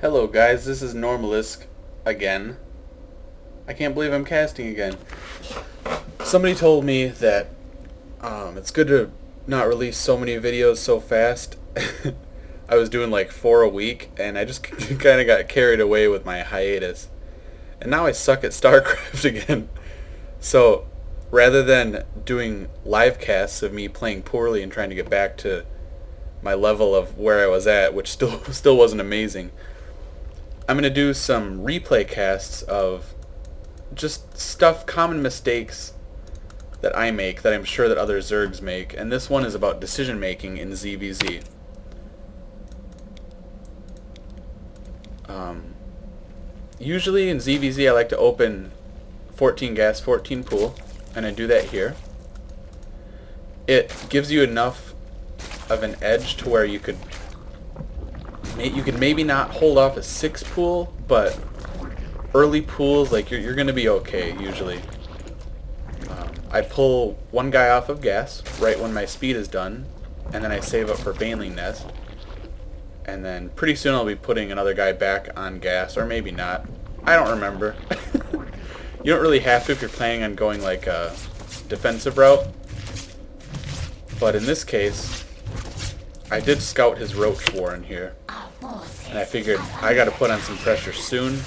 Hello guys, this is Normalisk again. I can't believe I'm casting again. Somebody told me that it's good to not release so many videos so fast. I was doing like 4 a week and I just kind of got carried away with my hiatus. And now I suck at Starcraft again. So rather than doing live casts of me playing poorly and trying to get back to my level of where I was at, which still wasn't amazing, I'm going to do some replay casts of just stuff, common mistakes that I make that I'm sure that other Zergs make, and this one is about decision making in ZVZ. Usually in ZVZ I like to open 14 gas, 14 pool, and I do that here. It gives you enough of an edge to where you could maybe not hold off a 6 pool, but early pools, like you're going to be okay usually. I pull one guy off of gas right when my speed is done, and then I save up for Baneling Nest, and then pretty soon I'll be putting another guy back on gas, or maybe not. I don't remember. You don't really have to if you're planning on going like a defensive route, but in this case I did scout his roach warren here, and I figured I got to put on some pressure soon.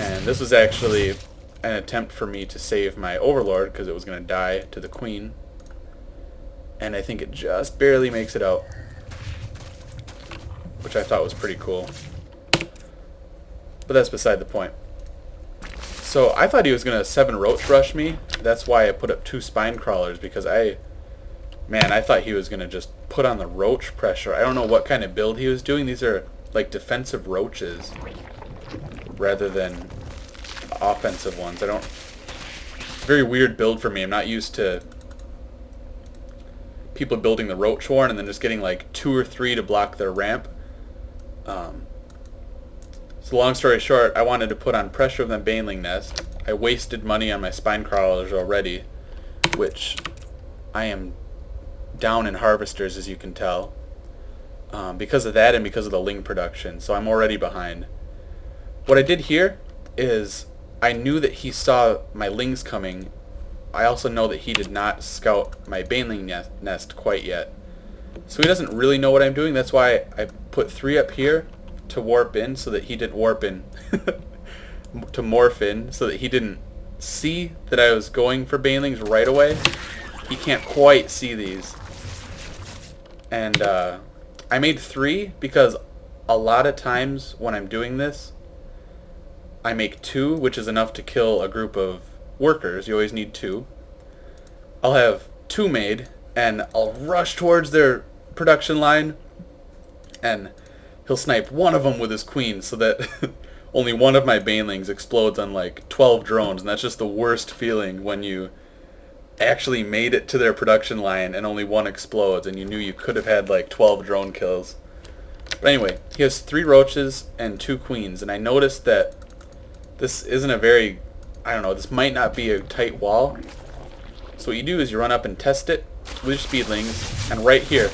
And this was actually an attempt for me to save my overlord because it was going to die to the queen, and I think it just barely makes it out, which I thought was pretty cool. But that's beside the point. So I thought he was going to 7 roach rush me. That's why I put up 2 spine crawlers, because I thought he was going to just put on the roach pressure. I don't know what kind of build he was doing. These are like defensive roaches rather than offensive ones. Very weird build for me. I'm not used to people building the roach warren and then just getting like 2 or 3 to block their ramp. So long story short, I wanted to put on pressure of the Baneling Nest. I wasted money on my spine crawlers already, which I am down in harvesters, as you can tell, because of that and because of the ling production, so I'm already behind. What I did here is I knew that he saw my lings coming. I also know that he did not scout my Baneling Nest quite yet, so he doesn't really know what I'm doing. That's why I put 3 up here to warp in, so that he didn't warp in to morph in, so that he didn't see that I was going for Banelings right away. He can't quite see these. And I made 3 because a lot of times when I'm doing this, I make 2, which is enough to kill a group of workers. You always need 2. I'll have 2 made, and I'll rush towards their production line, and he'll snipe one of them with his queen, so that only one of my banelings explodes on like 12 drones, and that's just the worst feeling when you actually made it to their production line and only one explodes, and you knew you could have had like 12 drone kills. But anyway, he has 3 roaches and 2 queens, and I noticed that this isn't a very, this might not be a tight wall. So what you do is you run up and test it with your speedlings, and right here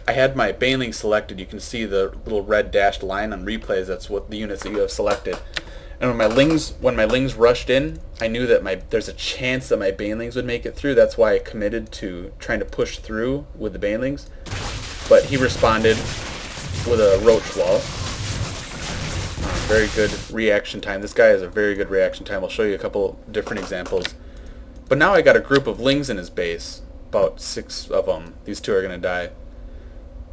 I had my baneling selected. You can see the little red dashed line on replays. That's what the units that you have selected. And when my lings rushed in, I knew that there's a chance that my banelings would make it through. That's why I committed to trying to push through with the banelings. But he responded with a roach wall. Very good reaction time. This guy has a very good reaction time. I'll show you a couple different examples. But now I got a group of lings in his base. About 6 of them. These 2 are going to die.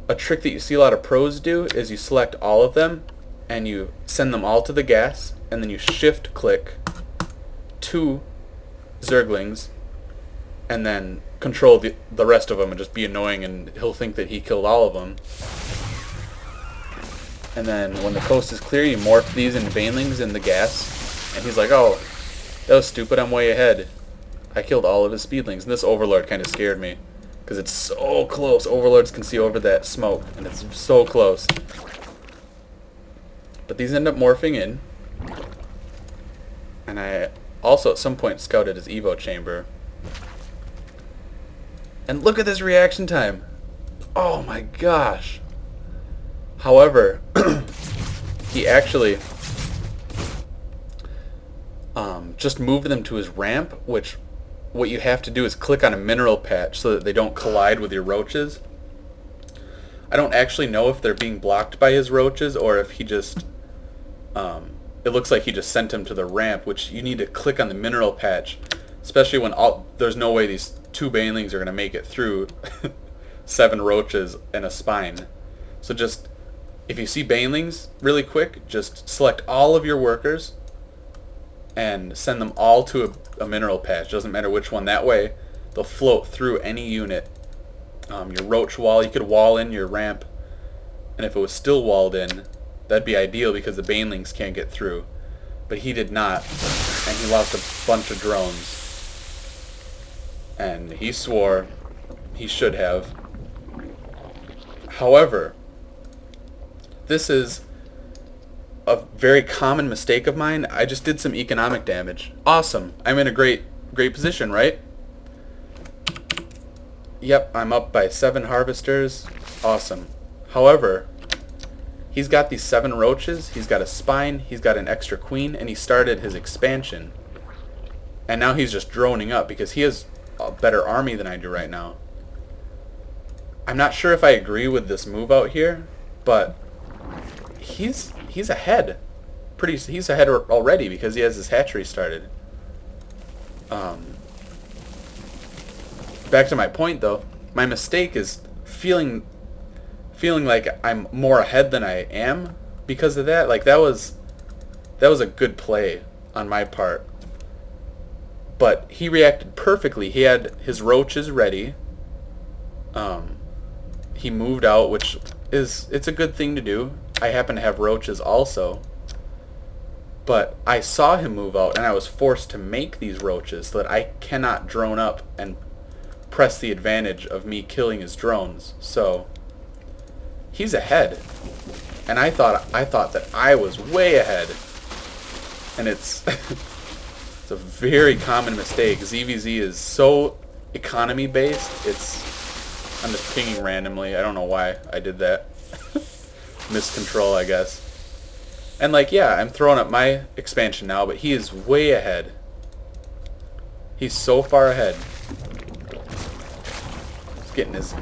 A trick that you see a lot of pros do is you select all of them and you send them all to the gas, and then you shift click 2 Zerglings and then control the rest of them and just be annoying, and he'll think that he killed all of them. And then when the coast is clear, you morph these into banelings in the gas, and he's like, oh, that was stupid, I'm way ahead. I killed all of his speedlings, and this overlord kind of scared me because it's so close. Overlords can see over that smoke, and it's so close. But these end up morphing in. And I also at some point scouted his Evo chamber. And look at this reaction time. Oh my gosh. However, he actually just moved them to his ramp, which what you have to do is click on a mineral patch so that they don't collide with your roaches. I don't actually know if they're being blocked by his roaches or if he just... it looks like he just sent him to the ramp, which you need to click on the mineral patch, especially when there's no way these 2 banelings are going to make it through 7 roaches and a spine. So just, if you see banelings really quick, just select all of your workers and send them all to a mineral patch. Doesn't matter which one. That way they'll float through any unit. Your roach wall, you could wall in your ramp, and if it was still walled in, that'd be ideal because the banelings can't get through. But he did not, and he lost a bunch of drones. And he swore he should have. However, this is a very common mistake of mine. I just did some economic damage. Awesome. I'm in a great position, right? Yep, I'm up by 7 harvesters. Awesome. However, he's got these 7 roaches, he's got a spine, he's got an extra queen, and he started his expansion. And now he's just droning up because he has a better army than I do right now. I'm not sure if I agree with this move out here, but he's ahead. He's ahead already because he has his hatchery started. Back to my point though, my mistake is feeling like I'm more ahead than I am because of that. Like that was a good play on my part. But he reacted perfectly. He had his roaches ready. He moved out, which it's a good thing to do. I happen to have roaches also. But I saw him move out, and I was forced to make these roaches so that I cannot drone up and press the advantage of me killing his drones. So he's ahead, and I thought that I was way ahead, and it's it's a very common mistake. ZVZ is so economy based. I'm just pinging randomly. I don't know why I did that. Miscontrol, I guess. And like, yeah, I'm throwing up my expansion now, but he is way ahead. He's so far ahead. He's getting his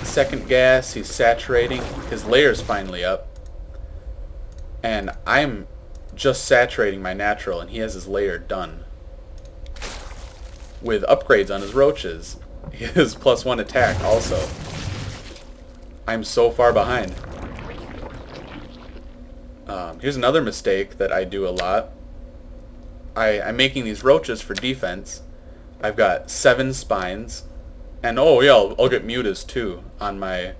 second gas. He's saturating. His layer's finally up. And I'm just saturating my natural, and he has his layer done. With upgrades on his roaches. He has +1 attack also. I'm so far behind. Here's another mistake that I do a lot. I'm making these roaches for defense. I've got 7 spines. And oh yeah, I'll get mutas too on my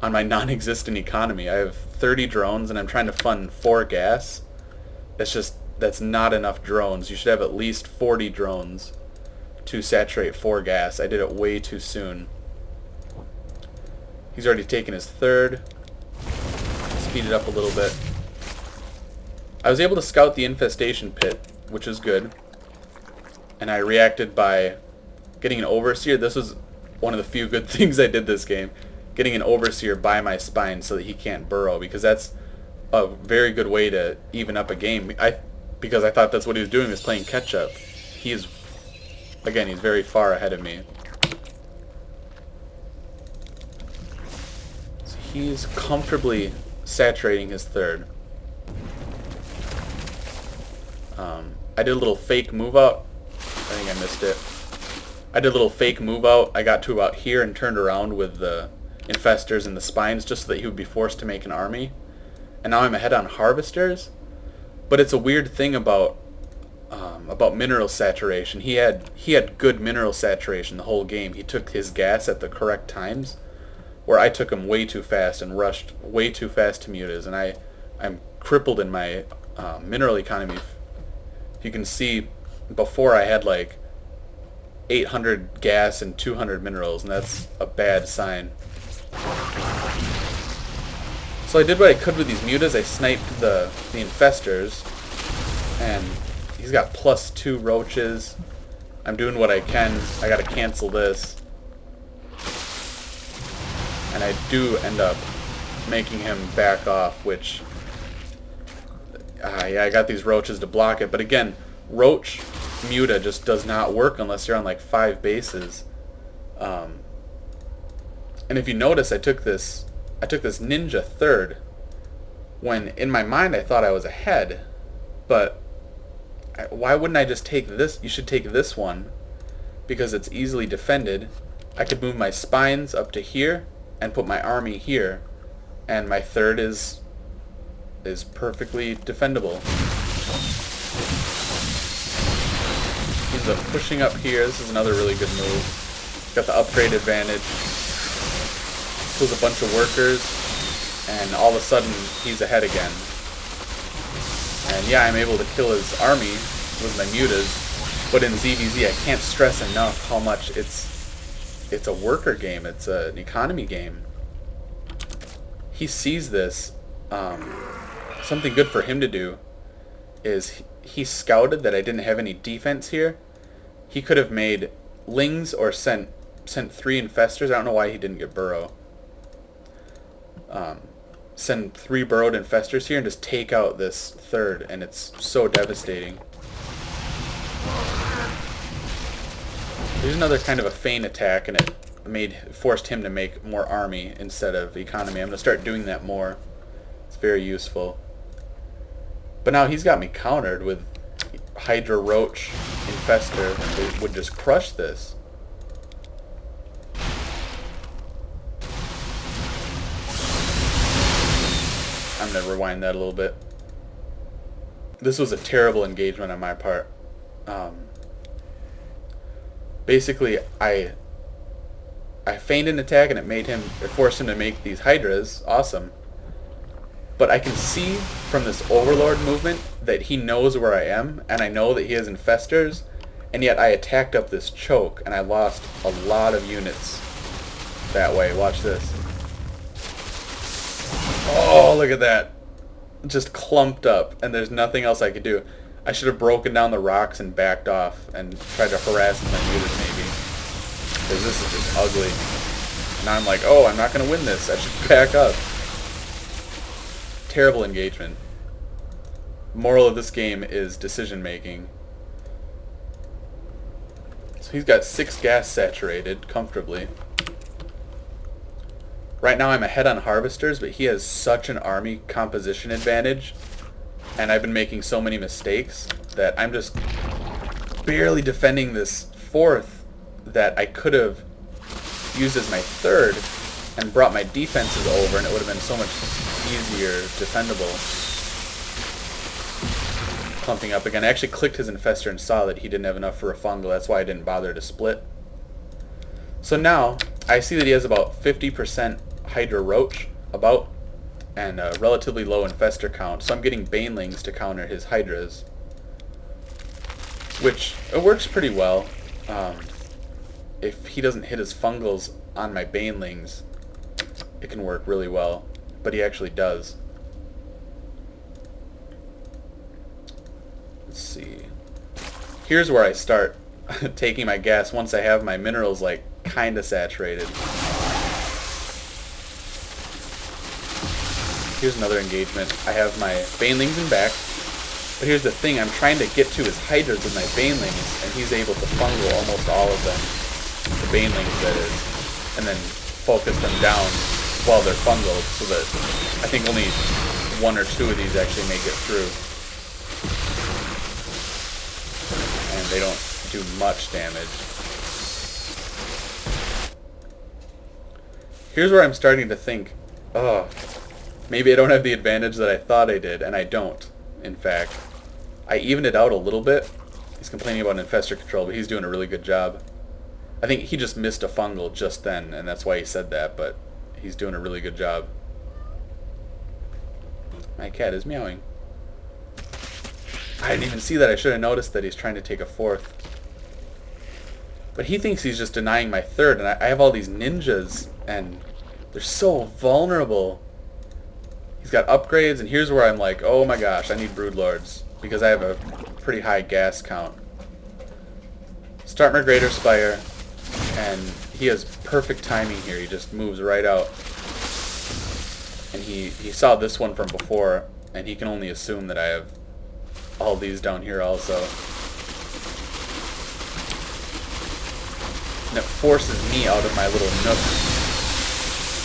non-existent economy. I have 30 drones and I'm trying to fund 4 gas. That's not enough drones. You should have at least 40 drones to saturate 4 gas. I did it way too soon. He's already taken his 3rd. Speed it up a little bit. I was able to scout the infestation pit, which is good. And I reacted by getting an overseer. This was one of the few good things I did this game. Getting an overseer by my spine so that he can't burrow, because that's a very good way to even up a game. Because I thought that's what he was doing, was playing catch up. He's very far ahead of me. So he's comfortably saturating his 3rd. I did a little fake move out. I think I missed it. I did a little fake move out. I got to about here and turned around with the infestors and the spines just so that he would be forced to make an army. And now I'm ahead on harvesters. But it's a weird thing about mineral saturation. He had good mineral saturation the whole game. He took his gas at the correct times, where I took him way too fast and rushed way too fast to mutas, and I'm crippled in my mineral economy. If you can see, before I had like 800 gas and 200 minerals, and that's a bad sign. So I did what I could with these mutas. I sniped the infestors, and he's got +2 roaches. I'm doing what I can. I gotta cancel this. And I do end up making him back off, which Yeah, I got these roaches to block it. But again, roach muta just does not work unless you're on like 5 bases. And if you notice, I took this ninja third, when in my mind I thought I was ahead. But why wouldn't I just take this? You should take this one, because it's easily defended. I could move my spines up to here and put my army here, and my third is perfectly defendable. Ends up pushing up here. This is another really good move. Got the upgrade advantage. Kills a bunch of workers, and all of a sudden he's ahead again. And yeah, I'm able to kill his army with my mutas. But in ZVZ, I can't stress enough how much it's a worker game. It's an economy game. He sees this. Something good for him to do is he scouted that I didn't have any defense here. He could have made lings or sent 3 infestors. I don't know why he didn't get burrow. Send 3 burrowed infestors here and just take out this third, and it's so devastating. Here's another kind of a feint attack, and it forced him to make more army instead of economy. I'm going to start doing that more. It's very useful. But now he's got me countered with Hydra Roach Infestor. They would just crush this. I'm going to rewind that a little bit. This was a terrible engagement on my part. Basically, I feigned an attack, and it forced him to make these Hydras. Awesome. But I can see from this Overlord movement that he knows where I am, and I know that he has infestors, and yet I attacked up this choke, and I lost a lot of units that way. Watch this. Oh, look at that. Just clumped up, and there's nothing else I could do. I should have broken down the rocks and backed off and tried to harass my mutas maybe, because this is just ugly. Now I'm like, oh, I'm not going to win this. I should back up. Terrible engagement. Moral of this game is decision making. So he's got 6 gas saturated comfortably. Right now I'm ahead on harvesters, but he has such an army composition advantage, and I've been making so many mistakes that I'm just barely defending this 4th that I could have used as my 3rd and brought my defenses over, and it would have been so much easier defendable. Clumping up again. I actually clicked his infestor and saw that he didn't have enough for a fungal. That's why I didn't bother to split. So now I see that he has about 50% Hydra Roach, and a relatively low infestor count. So I'm getting banelings to counter his Hydras, which it works pretty well. If he doesn't hit his fungals on my banelings, it can work really well. But he actually does. Let's see. Here's where I start taking my gas once I have my minerals like kinda saturated. Here's another engagement. I have my banelings in back, but here's the thing, I'm trying to get to his Hydras with my banelings, and he's able to fungal almost all of them, the banelings that is, and then focus them down while they're fungaled, so that I think only 1 or 2 of these actually make it through. And they don't do much damage. Here's where I'm starting to think, oh, maybe I don't have the advantage that I thought I did, and I don't, in fact. I evened it out a little bit. He's complaining about infestor control, but he's doing a really good job. I think he just missed a fungal just then, and that's why he said that, but he's doing a really good job. My cat is meowing. I didn't even see that. I should have noticed that he's trying to take a 4th. But he thinks he's just denying my 3rd, and I have all these ninjas, and they're so vulnerable. He's got upgrades, and here's where I'm like, oh my gosh, I need Broodlords, because I have a pretty high gas count. Start my Greater Spire, and he has perfect timing here. He just moves right out. And he saw this one from before, And he can only assume that I have all these down here also. And it forces me out of my little nook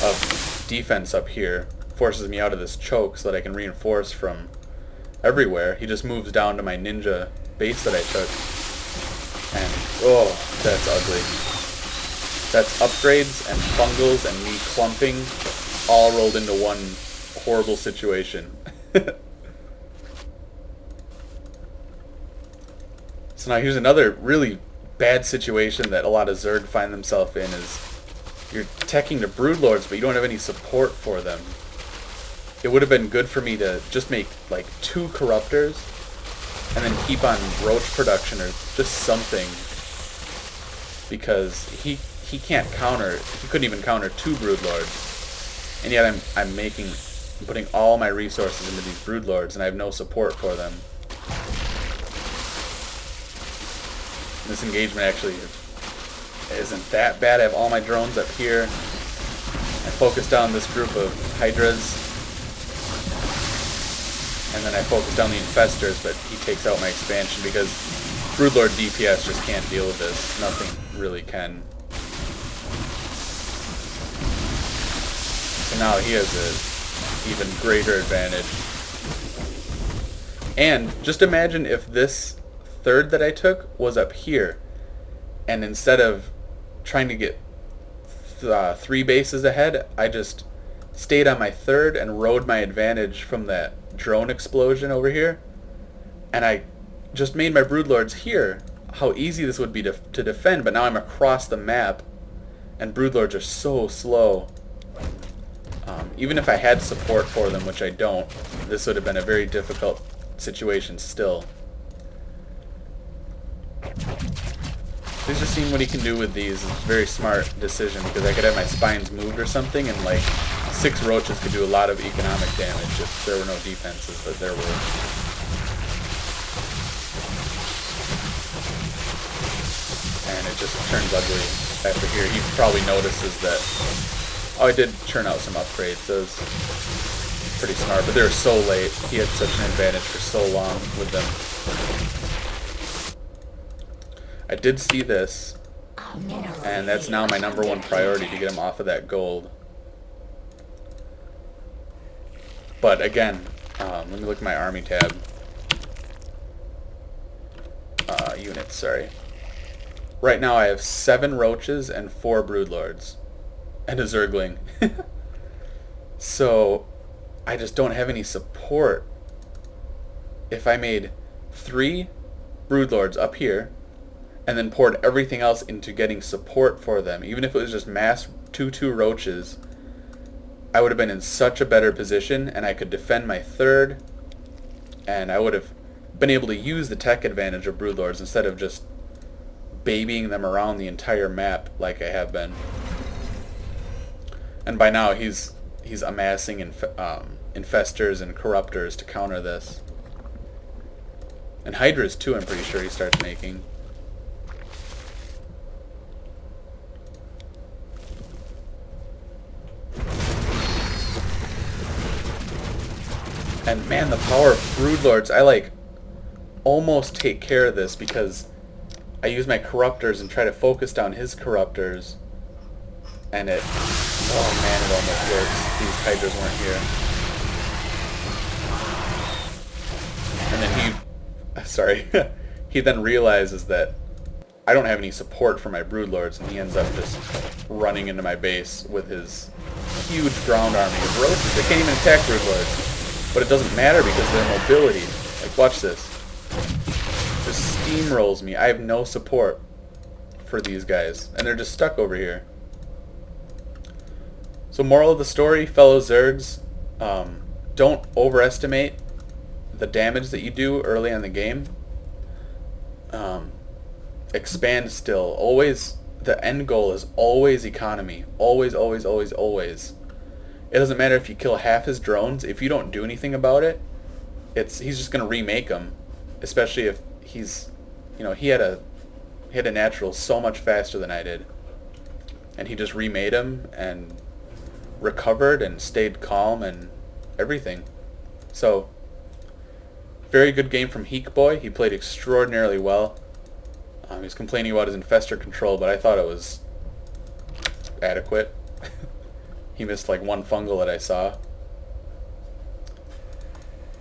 of defense up here. Forces me out of this choke so that I can reinforce from everywhere. He just moves down to my ninja base that I took. And, oh, that's ugly. That's upgrades and fungals and me clumping all rolled into one horrible situation. So now here's another really bad situation that a lot of Zerg find themselves in is you're teching to Broodlords, but you don't have any support for them. It would have been good for me to just make like 2 Corruptors and then keep on Roach production or just something, because he can't counter, he couldn't even counter 2 Broodlords, and yet I'm putting all my resources into these Broodlords and I have no support for them. This engagement actually isn't that bad. I have all my drones up here. I focus down this group of Hydras. And then I focus down the Infestors, but he takes out my expansion because Broodlord DPS just can't deal with this. Nothing really can. So now he has an even greater advantage. And just imagine if this third that I took was up here, and instead of trying to get 3 bases ahead, I just stayed on my third and rode my advantage from that drone explosion over here, and I just made my Broodlords here. How easy this would be to defend, but now I'm across the map and Broodlords are so slow. Even if I had support for them, which I don't, this would have been a very difficult situation still. He's just seeing what he can do with these. It's a very smart decision, because I could have my spines moved or something, and like 6 roaches could do a lot of economic damage if there were no defenses, but there were. And it just turns ugly after here. He probably notices that, oh, I did churn out some upgrades. That was pretty smart, but they were so late. He had such an advantage for so long with them. I did see this, and that's now my #1 priority, to get him off of that gold. But again, let me look at my army tab. Units, sorry. Right now I have 7 roaches and 4 broodlords. And a zergling. So, I just don't have any support. If I made 3 broodlords up here, and then poured everything else into getting support for them, even if it was just mass 2/2 roaches, I would have been in such a better position, and I could defend my third, and I would have been able to use the tech advantage of broodlords instead of just babying them around the entire map like I have been. And by now he's amassing infestors and corruptors to counter this. And hydras too, I'm pretty sure he starts making. And man, the power of broodlords, I like almost take care of this because I use my corruptors and try to focus down his corruptors, and it, oh man, it almost works. These hydras weren't here. And then sorry, he then realizes that I don't have any support for my broodlords, and he ends up just running into my base with his huge ground army of roaches. They can't even attack broodlords. But it doesn't matter because of their mobility. Like, watch this. Just steamrolls me. I have no support for these guys, and they're just stuck over here. So moral of the story, fellow Zergs, don't overestimate the damage that you do early in the game. Expand still. Always, the end goal is always economy. Always, always, always, always. It doesn't matter if you kill half his drones. If you don't do anything about it, he's just going to remake them. Especially if he's, he had a natural so much faster than I did, and he just remade him and recovered and stayed calm and everything. So very good game from Heek Boy. He played extraordinarily well. He was complaining about his infestor control, but I thought it was adequate. He missed like one fungal that I saw.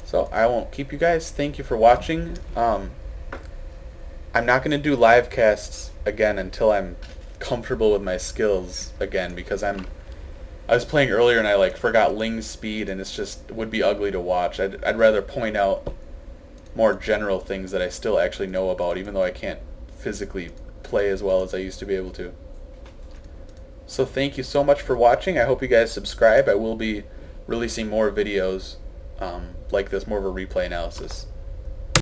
So I won't keep you guys. Thank you for watching. I'm not going to do live casts again until I'm comfortable with my skills again, because I was playing earlier and I like forgot Ling's speed, and it's just, it would be ugly to watch. I'd rather point out more general things that I still actually know about, even though I can't physically play as well as I used to be able to. So thank you so much for watching. I hope you guys subscribe. I will be releasing more videos like this, more of a replay analysis.